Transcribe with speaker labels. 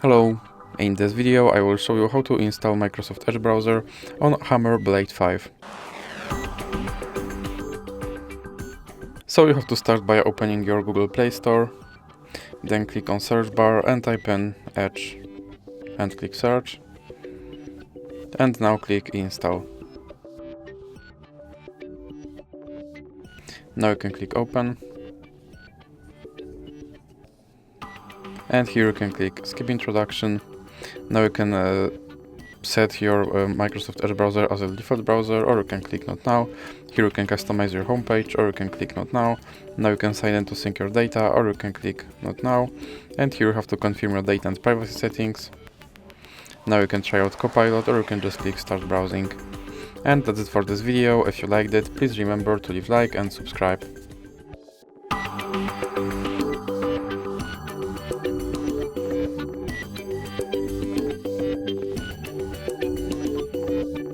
Speaker 1: Hello, in this video I will show you how to install Microsoft Edge browser on Hammer Blade 5. So you have to start by opening your Google Play Store, then click on search bar and type in Edge and click search, and now click install. Now you can click open, and here you can click skip introduction. Now you can set your Microsoft Edge browser as a default browser, or you can click not now. Here you can customize your homepage, or you can click not now. Now you can sign in to sync your data, or you can click not now. And here you have to confirm your data and privacy settings. Now you can try out Copilot, or you can just click start browsing. And that's it for this video. If you liked it, please remember to leave a like and subscribe.